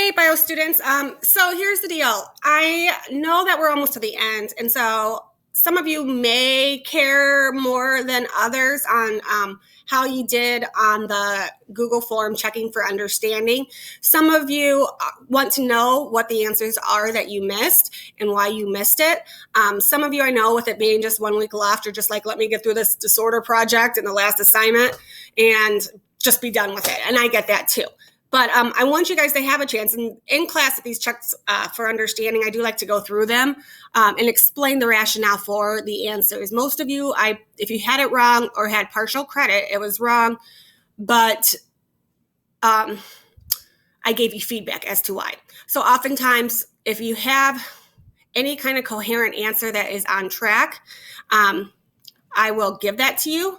Hey, bio students. So here's the deal. I know that we're almost to the end, and so some of you may care more than others on how you did on the Google form checking for understanding. Some of you want to know what the answers are that you missed and why you missed it. Some of you, I know, with it being just 1 week left, are just like, let me get through this disorder project and the last assignment and just be done with it. And I get that too. But I want you guys to have a chance. And in class at these checks for understanding, I do like to go through them and explain the rationale for the answers. Most of you, if you had it wrong or had partial credit, it was wrong. But I gave you feedback as to why. So oftentimes, if you have any kind of coherent answer that is on track, I will give that to you.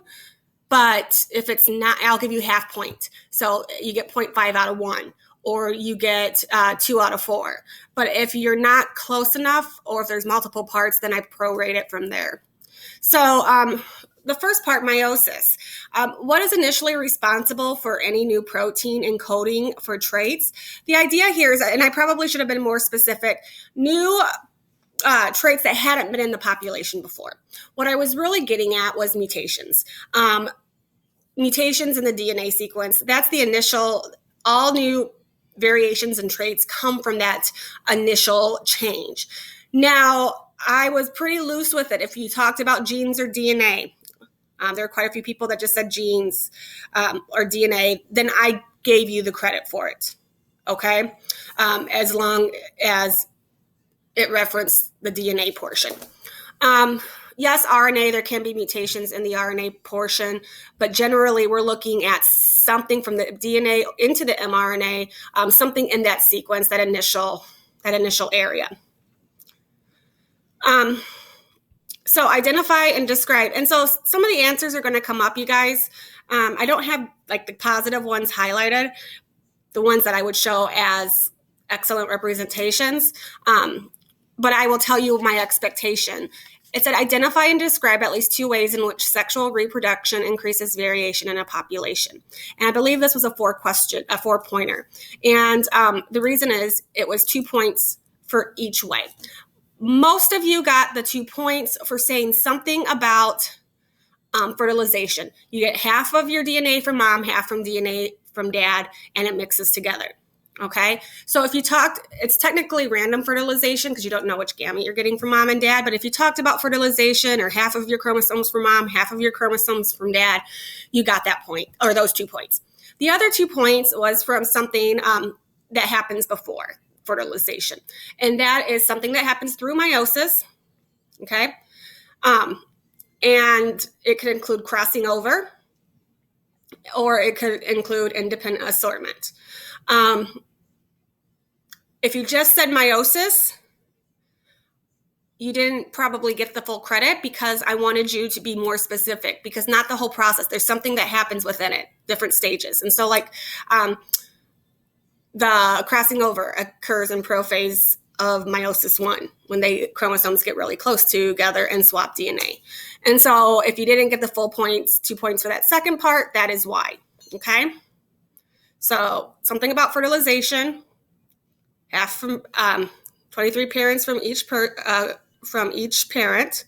But if it's not, I'll give you half point. So you get 0.5 out of 1, or you get 2 out of 4. But if you're not close enough, or if there's multiple parts, then I prorate it from there. So the first part, meiosis. What is initially responsible for any new protein encoding for traits? The idea here is, and I probably should have been more specific, new traits that hadn't been in the population before. What I was really getting at was mutations. Mutations in the DNA sequence, that's the initial, all new variations and traits come from that initial change. Now, I was pretty loose with it. If you talked about genes or DNA, there are quite a few people that just said genes or DNA, then I gave you the credit for it, okay? As long as it referenced the DNA portion. Yes, RNA, there can be mutations in the RNA portion, but generally we're looking at something from the DNA into the mRNA, something in that sequence, that initial area. So identify and describe. And so some of the answers are going to come up, you guys. I don't have like the positive ones highlighted, the ones that I would show as excellent representations, but I will tell you my expectation. It said, identify and describe at least 2 ways in which sexual reproduction increases variation in a population. And I believe this was a 4-pointer. And the reason is it was 2 points for each way. Most of you got the 2 points for saying something about fertilization. You get half of your DNA from mom, half from DNA from dad, and it mixes together. Okay, so if you talked, it's technically random fertilization because you don't know which gamete you're getting from mom and dad. But if you talked about fertilization or half of your chromosomes from mom, half of your chromosomes from dad, you got that point, or those 2 points. The other 2 points was from something that happens before fertilization. And that is something that happens through meiosis. Okay, and it could include crossing over, or it could include independent assortment. If you just said meiosis, you didn't probably get the full credit because I wanted you to be more specific, because not the whole process. There's something that happens within it, different stages. And so like the crossing over occurs in prophase of meiosis 1, when the chromosomes get really close together and swap DNA. And so if you didn't get the full points, 2 points for that second part, that is why, okay? So something about fertilization, half from 23 parents from each parent,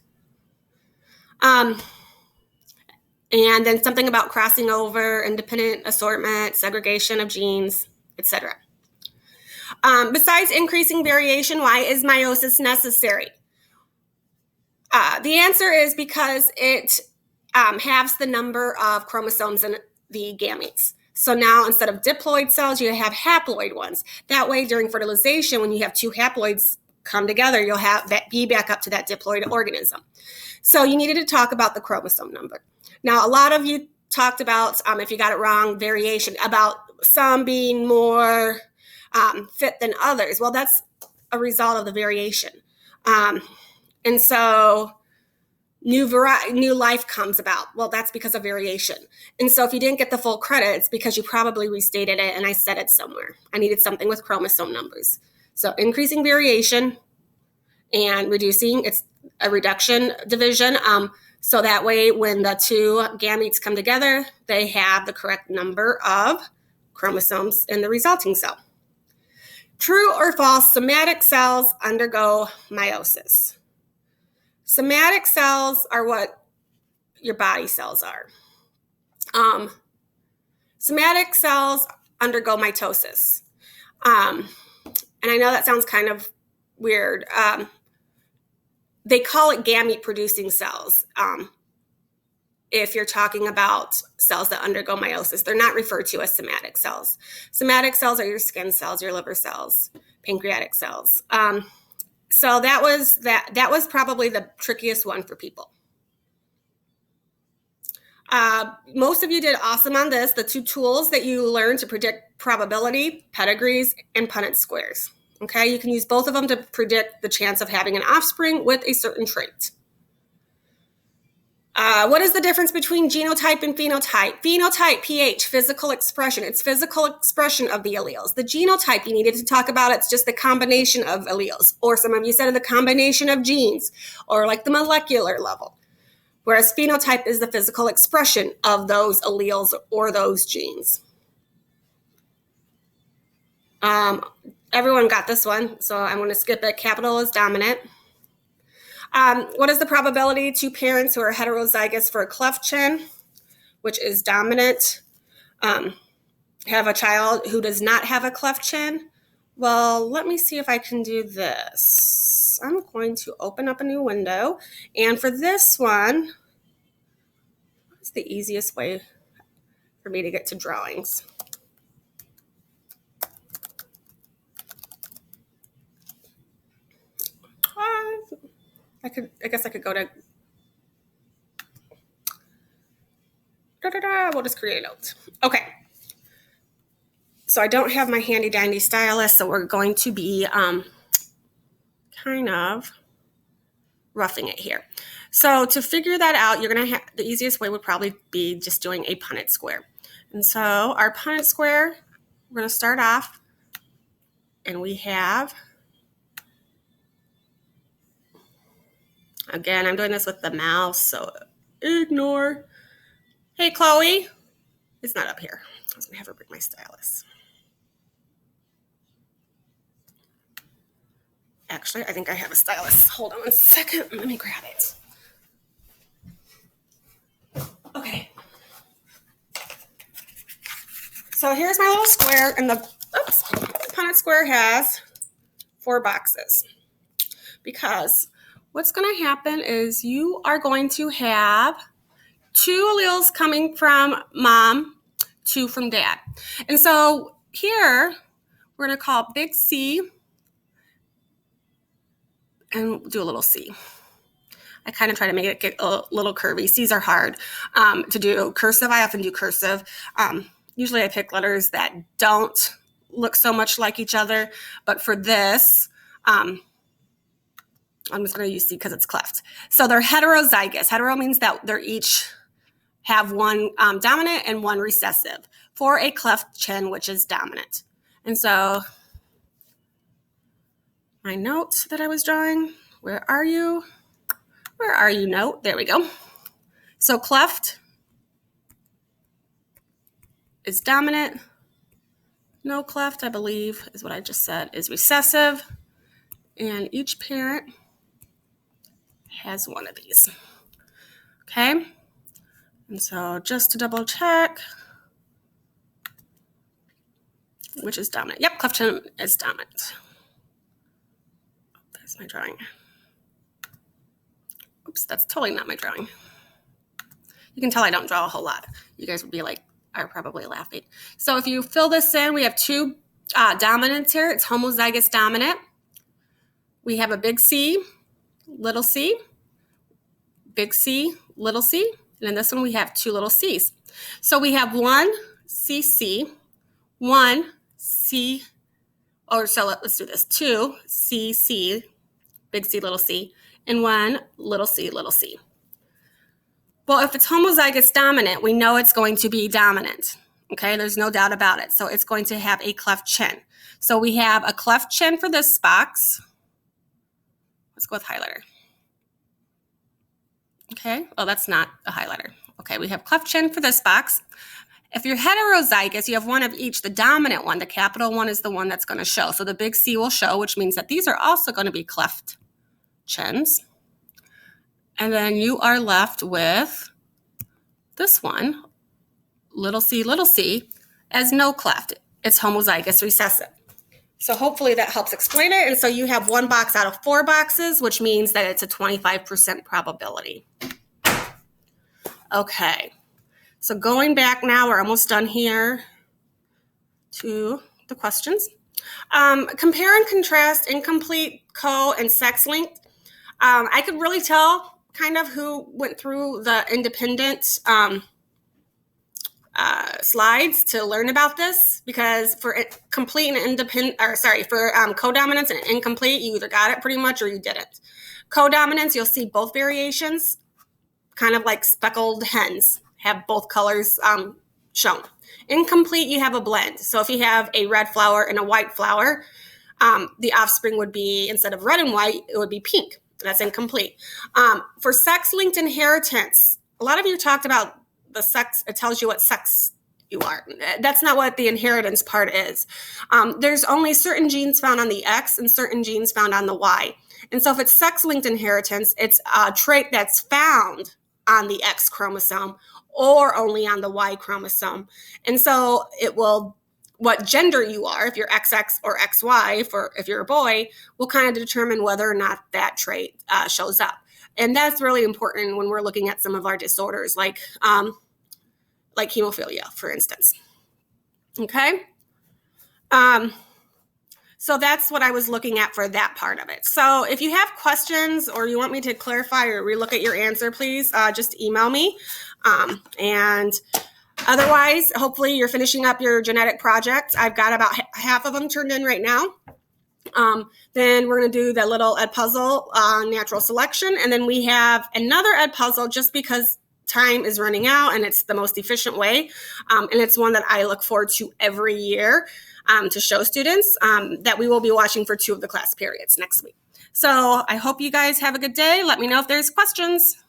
and then something about crossing over, independent assortment, segregation of genes, etc. Besides increasing variation, why is meiosis necessary? The answer is because it halves the number of chromosomes in the gametes. So now instead of diploid cells, you have haploid ones. That way, during fertilization, when you have 2 haploids come together, you'll have that be back up to that diploid organism. So you needed to talk about the chromosome number. Now, a lot of you talked about, if you got it wrong, variation, about some being more fit than others. Well, that's a result of the variation. And so new life comes about. Well, that's because of variation. And so if you didn't get the full credit, it's because you probably restated it and I said it somewhere. I needed something with chromosome numbers. So increasing variation and reducing, it's a reduction division. So that way when the 2 gametes come together, they have the correct number of chromosomes in the resulting cell. True or false, somatic cells undergo meiosis. Somatic cells are what your body cells are. Somatic cells undergo mitosis. And I know that sounds kind of weird. They call it gamete-producing cells. If you're talking about cells that undergo meiosis, they're not referred to as somatic cells. Somatic cells are your skin cells, your liver cells, pancreatic cells. So that was probably the trickiest one for people. Most of you did awesome on this. The two tools that you learned to predict probability, pedigrees, and Punnett squares. Okay, you can use both of them to predict the chance of having an offspring with a certain trait. What is the difference between genotype and phenotype? Phenotype, pH, physical expression. It's physical expression of the alleles. The genotype you needed to talk about, it's just the combination of alleles. Or some of you said the combination of genes, or like the molecular level. Whereas phenotype is the physical expression of those alleles or those genes. Everyone got this one, so I'm going to skip it. Capital is dominant. What is the probability two parents who are heterozygous for a cleft chin, which is dominant, have a child who does not have a cleft chin? Well, let me see if I can do this. I'm going to open up a new window. And for this one, what's the easiest way for me to get to drawings? I guess I could go to, we'll just create a note. Okay. So I don't have my handy dandy stylus, so we're going to be kind of roughing it here. So to figure that out, you're going to have, the easiest way would probably be just doing a Punnett square. And so our Punnett square, we're going to start off, and we have, again, I'm doing this with the mouse, so ignore. Hey, Chloe. It's not up here. I was going to have her bring my stylus. Actually, I think I have a stylus. Hold on one second. Let me grab it. Okay. So here's my little square, and the Punnett square has 4 boxes. Because what's going to happen is you are going to have 2 alleles coming from mom, 2 from dad. And so here, we're going to call big C and do a little c. I kind of try to make it get a little curvy. C's are hard to do cursive. I often do cursive. Usually I pick letters that don't look so much like each other. But for this, I'm just going to use C because it's cleft. So they're heterozygous. Hetero means that they're each have one dominant and one recessive for a cleft chin, which is dominant. And so my note that I was drawing, where are you? Where are you, note? There we go. So cleft is dominant. No cleft, I believe, is what I just said, is recessive. And each parent has one of these. Okay? And so just to double check, which is dominant? Yep, cleft chin is dominant. There's my drawing. Oops, that's totally not my drawing. You can tell I don't draw a whole lot. You guys would be like, are probably laughing. So if you fill this in, we have 2 dominants here. It's homozygous dominant. We have a big C, little c, big C, little c. And in this one, we have 2 little c's. So we have 1 CC, 1 C, or so let's do this, 2 CC, big C, little c, and 1 little c, little c. Well, if it's homozygous dominant, we know it's going to be dominant. Okay, there's no doubt about it. So it's going to have a cleft chin. So we have a cleft chin for this box. Let's go with highlighter. Okay, oh, that's not a highlighter. Okay, we have cleft chin for this box. If you're heterozygous, you have one of each. The dominant one, the capital one, is the one that's going to show. So the big C will show, which means that these are also going to be cleft chins. And then you are left with this one, little c, as no cleft. It's homozygous recessive. So hopefully that helps explain it. And so you have 1 box out of 4 boxes, which means that it's a 25% probability. Okay. So going back now, we're almost done here to the questions. Compare and contrast incomplete, co, and sex-linked. I could really tell kind of who went through the independent slides to learn about this, because for complete and independent, for codominance and incomplete, you either got it pretty much or you didn't. Codominance, you'll see both variations, kind of like speckled hens, have both colors shown. Incomplete, you have a blend. So if you have a red flower and a white flower, the offspring would be, instead of red and white, it would be pink. That's incomplete. For sex-linked inheritance, a lot of you talked about the sex. It tells you what sex you are. That's not what the inheritance part is. There's only certain genes found on the X and certain genes found on the Y. And so if it's sex-linked inheritance, it's a trait that's found on the X chromosome or only on the Y chromosome. And so it will, what gender you are, if you're XX or XY, if you're a boy, will kind of determine whether or not that trait shows up. And that's really important when we're looking at some of our disorders, like hemophilia, for instance. Okay. So that's what I was looking at for that part of it. So if you have questions or you want me to clarify or relook at your answer, please just email me. And otherwise, hopefully you're finishing up your genetic project. I've got about half of them turned in right now. Then we're going to do that little Ed puzzle on natural selection. And then we have another Ed puzzle just because time is running out and it's the most efficient way. And it's one that I look forward to every year to show students that we will be watching for 2 of the class periods next week. So I hope you guys have a good day. Let me know if there's questions.